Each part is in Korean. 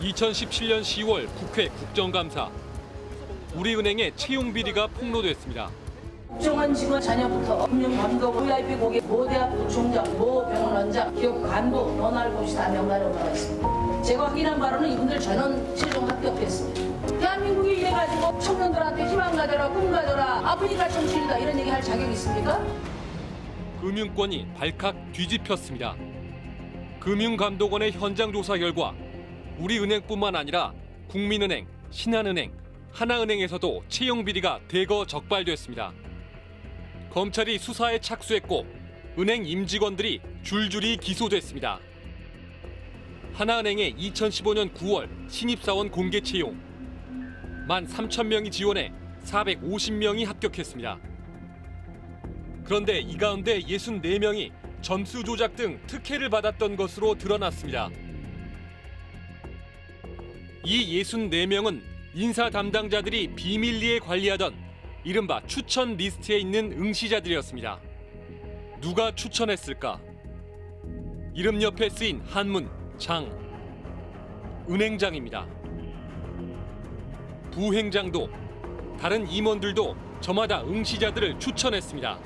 2017년 10월 국회 국정감사. 우리은행의 채용 비리가 폭로됐습니다. 국정원 직원 자녀부터 금융감독, VIP 고객, 모 대학교 총장, 모 병원 원장, 기업 간부, 논할 곳이 다 명단으로 나와 있습니다. 제가 확인한 바로는 이분들 전원 최종 합격했습니다. 대한민국이 이래가지고 청년들한테 희망 가져라, 꿈 가져라, 아프니까 정신이다 이런 얘기 할 자격이 있습니까? 금융권이 발칵 뒤집혔습니다. 금융감독원의 현장 조사 결과 우리은행뿐만 아니라 국민은행, 신한은행, 하나은행에서도 채용 비리가 대거 적발됐습니다. 검찰이 수사에 착수했고 은행 임직원들이 줄줄이 기소됐습니다. 하나은행의 2015년 9월 신입사원 공개 채용. 13,000명이 지원해 450명이 합격했습니다. 그런데 이 가운데 64명이 점수 조작 등 특혜를 받았던 것으로 드러났습니다. 이 64명은 인사 담당자들이 비밀리에 관리하던 이른바 추천 리스트에 있는 응시자들이었습니다. 누가 추천했을까? 이름 옆에 쓰인 한문 장, 은행장입니다. 부행장도, 다른 임원들도 저마다 응시자들을 추천했습니다.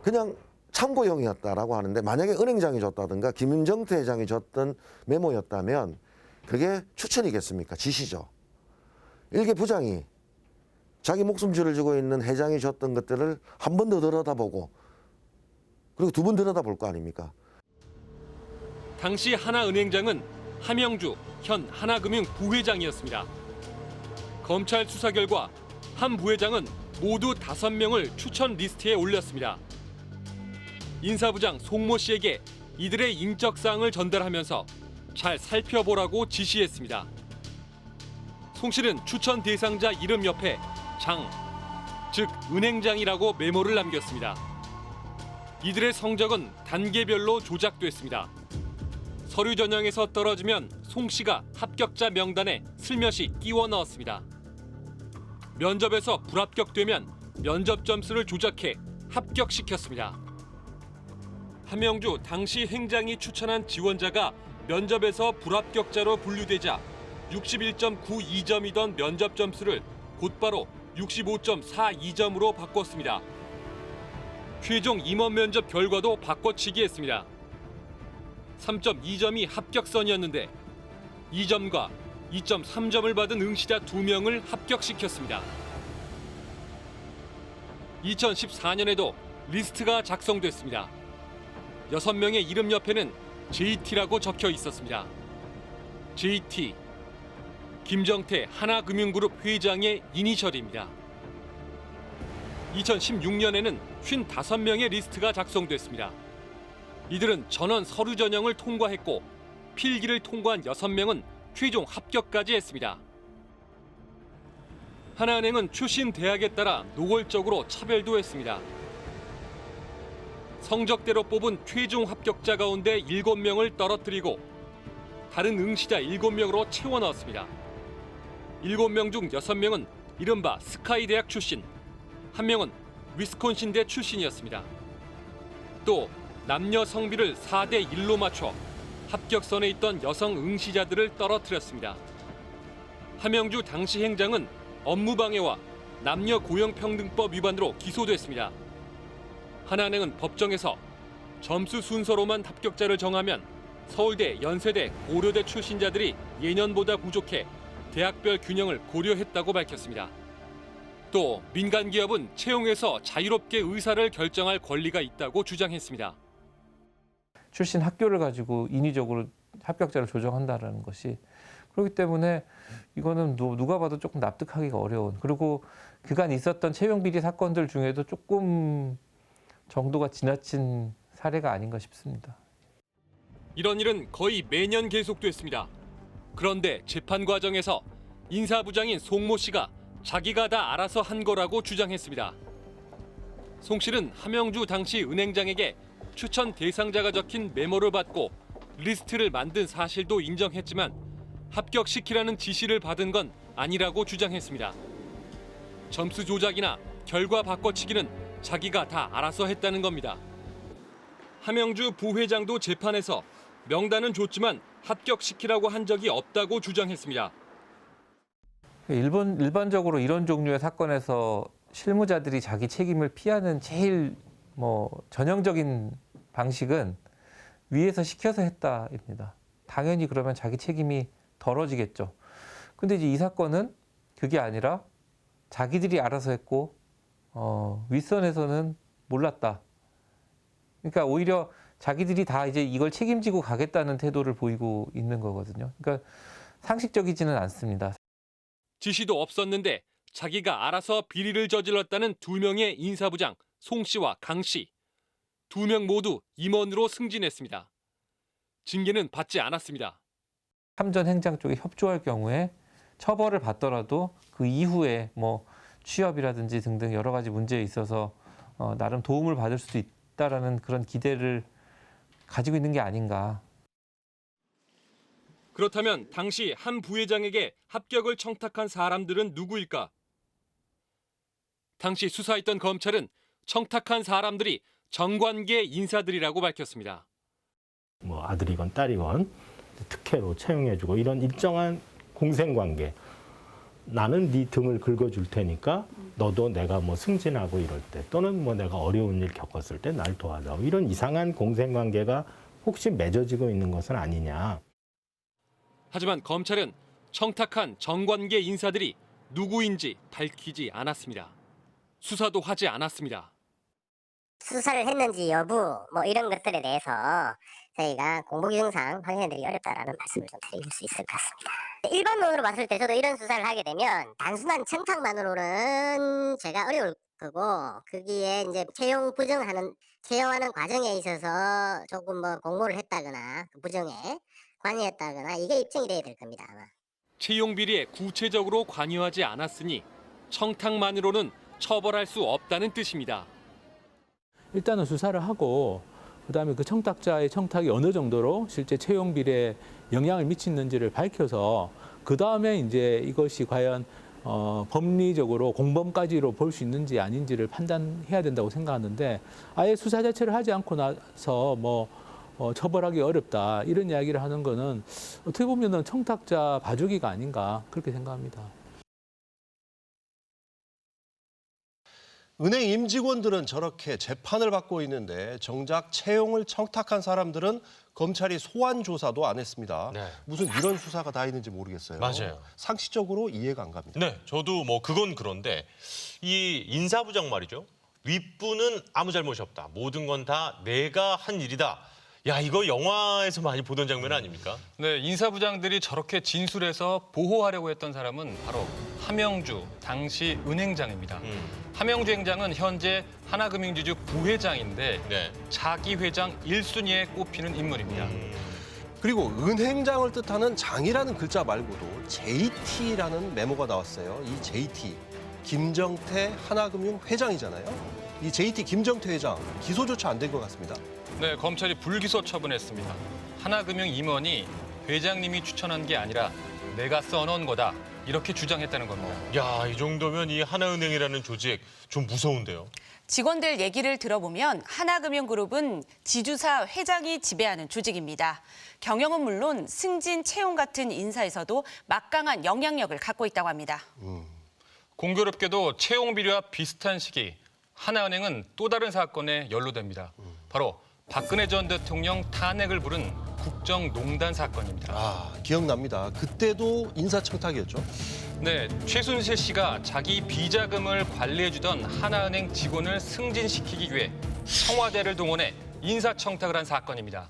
그냥 참고용이었다라고 하는데 만약에 은행장이 줬다든가 김정태 회장이 줬던 메모였다면 그게 추천이겠습니까? 지시죠. 일개 부장이 자기 목숨줄을 쥐고 있는 회장이 줬던 것들을 한 번 더 들여다보고 그리고 두 번 들여다볼 거 아닙니까? 당시 하나은행장은 함영주 현 하나금융 부회장이었습니다. 검찰 수사 결과 한 부회장은 모두 5명을 추천 리스트에 올렸습니다. 인사부장 송모 씨에게 이들의 인적사항을 전달하면서 잘 살펴보라고 지시했습니다. 송 씨는 추천 대상자 이름 옆에 장, 즉 은행장이라고 메모를 남겼습니다. 이들의 성적은 단계별로 조작됐습니다. 서류 전형에서 떨어지면 송 씨가 합격자 명단에 슬며시 끼워 넣었습니다. 면접에서 불합격되면 면접 점수를 조작해 합격시켰습니다. 함영주 당시 행장이 추천한 지원자가 면접에서 불합격자로 분류되자 61.92점이던 면접 점수를 곧바로 65.42점으로 바꿨습니다. 최종 임원 면접 결과도 바꿔치기했습니다. 3.2점이 합격선이었는데 2점과 2.3점을 받은 응시자 2명을 합격시켰습니다. 2014년에도 리스트가 작성됐습니다. 6명의 이름 옆에는 JT라고 적혀 있었습니다. JT, 김정태 하나금융그룹 회장의 이니셜입니다. 2016년에는 55명의 리스트가 작성됐습니다. 이들은 전원 서류 전형을 통과했고 필기를 통과한 6명은 최종 합격까지 했습니다. 하나은행은 출신 대학에 따라 노골적으로 차별도 했습니다. 성적대로 뽑은 최종 합격자 가운데 7명을 떨어뜨리고 다른 응시자 7명으로 채워 넣었습니다. 7명 중 6명은 이른바 스카이 대학 출신, 1명은 위스콘신대 출신이었습니다. 또 남녀 성비를 4대 1로 맞춰 합격선에 있던 여성 응시자들을 떨어뜨렸습니다. 함영주 당시 행장은 업무방해와 남녀 고용평등법 위반으로 기소됐습니다. 하나은행은 법정에서 점수 순서로만 합격자를 정하면 서울대, 연세대, 고려대 출신자들이 예년보다 부족해 대학별 균형을 고려했다고 밝혔습니다. 또 민간 기업은 채용에서 자유롭게 의사를 결정할 권리가 있다고 주장했습니다. 출신 학교를 가지고 인위적으로 합격자를 조정한다는 것이 그렇기 때문에 이거는 누가 봐도 조금 납득하기가 어려운, 그리고 그간 있었던 채용 비리 사건들 중에도 조금 정도가 지나친 사례가 아닌가 싶습니다. 이런 일은 거의 매년 계속됐습니다. 그런데 재판 과정에서 인사부장인 송모 씨가 자기가 다 알아서 한 거라고 주장했습니다. 송 씨는 함영주 당시 은행장에게 추천 대상자가 적힌 메모를 받고 리스트를 만든 사실도 인정했지만 합격시키라는 지시를 받은 건 아니라고 주장했습니다. 점수 조작이나 결과 바꿔치기는 자기가 다 알아서 했다는 겁니다. 함영주 부회장도 재판에서 명단은 줬지만 합격시키라고 한 적이 없다고 주장했습니다. 일반적으로 이런 종류의 사건에서 실무자들이 자기 책임을 피하는 제일 전형적인 방식은 위에서 시켜서 했다입니다. 당연히 그러면 자기 책임이 덜어지겠죠. 근데 이제 이 사건은 그게 아니라 자기들이 알아서 했고 윗선에서는 몰랐다. 그러니까 오히려 자기들이 다 이제 이걸 책임지고 가겠다는 태도를 보이고 있는 거거든요. 그러니까 상식적이지는 않습니다. 지시도 없었는데 자기가 알아서 비리를 저질렀다는 두 명의 인사부장 송 씨와 강 씨. 두 명 모두 임원으로 승진했습니다. 징계는 받지 않았습니다. 삼전 행장 쪽에 협조할 경우에 처벌을 받더라도 그 이후에 취업이라든지 등등 여러 가지 문제에 있어서 나름 도움을 받을 수도 있다라는 그런 기대를 가지고 있는 게 아닌가. 그렇다면 당시 한 부회장에게 합격을 청탁한 사람들은 누구일까? 당시 수사했던 검찰은 청탁한 사람들이 정관계 인사들이라고 밝혔습니다. 아들이건 딸이건 특혜로 채용해주고 이런 일정한 공생관계. 나는 네 등을 긁어줄 테니까 너도 내가 승진하고 이럴 때 또는 내가 어려운 일 겪었을 때 날 도와줘. 이런 이상한 공생관계가 혹시 맺어지고 있는 것은 아니냐. 하지만 검찰은 청탁한 정관계 인사들이 누구인지 밝히지 않았습니다. 수사도 하지 않았습니다. 수사를 했는지 여부 이런 것들에 대해서 저희가 공보규정상 확인해드리기 어렵다라는 말씀을 좀 드릴 수 있을 것 같습니다. 일반론으로 봤을 때 저도 이런 수사를 하게 되면 단순한 청탁만으로는 제가 어려울 거고 거기에 이제 채용하는 과정에 있어서 조금 공모를 했다거나 부정에 관여했다거나 이게 입증이 돼야 될 겁니다. 아마. 채용 비리에 구체적으로 관여하지 않았으니 청탁만으로는 처벌할 수 없다는 뜻입니다. 일단은 수사를 하고 그다음에 그 청탁자의 청탁이 어느 정도로 실제 채용 비리에 영향을 미치는지를 밝혀서 그다음에 이제 이것이 과연 법리적으로 공범까지로 볼 수 있는지 아닌지를 판단해야 된다고 생각하는데 아예 수사 자체를 하지 않고 나서 처벌하기 어렵다 이런 이야기를 하는 거는 어떻게 보면은 청탁자 봐주기가 아닌가 그렇게 생각합니다. 은행 임직원들은 저렇게 재판을 받고 있는데 정작 채용을 청탁한 사람들은 검찰이 소환 조사도 안 했습니다. 네. 무슨 이런 수사가 다 있는지 모르겠어요. 맞아요. 상식적으로 이해가 안 갑니다. 네, 저도 그건 그런데 이 인사부장 말이죠. 윗부는 아무 잘못이 없다. 모든 건 다 내가 한 일이다. 야, 이거 영화에서 많이 보던 장면 아닙니까? 네, 인사부장들이 저렇게 진술해서 보호하려고 했던 사람은 바로 함영주, 당시 은행장입니다. 함영주 행장은 현재 하나금융지주 부회장인데 네. 자기 회장 1순위에 꼽히는 인물입니다. 그리고 은행장을 뜻하는 장이라는 글자 말고도 JT라는 메모가 나왔어요. 이 JT, 김정태 하나금융 회장이잖아요. 이 JT 김정태 회장 기소조차 안 된 것 같습니다. 네, 검찰이 불기소 처분했습니다. 하나금융 임원이 회장님이 추천한 게 아니라 내가 써놓은 거다. 이렇게 주장했다는 겁니다. 야, 이 정도면 이 하나은행이라는 조직 좀 무서운데요. 직원들 얘기를 들어보면 하나금융그룹은 지주사 회장이 지배하는 조직입니다. 경영은 물론 승진, 채용 같은 인사에서도 막강한 영향력을 갖고 있다고 합니다. 공교롭게도 채용 비리와 비슷한 시기 하나은행은 또 다른 사건에 연루됩니다. 바로 박근혜 전 대통령 탄핵을 부른 국정농단 사건입니다. 아, 기억납니다. 그때도 인사청탁이었죠. 네, 최순실 씨가 자기 비자금을 관리해주던 하나은행 직원을 승진시키기 위해 청와대를 동원해 인사청탁을 한 사건입니다.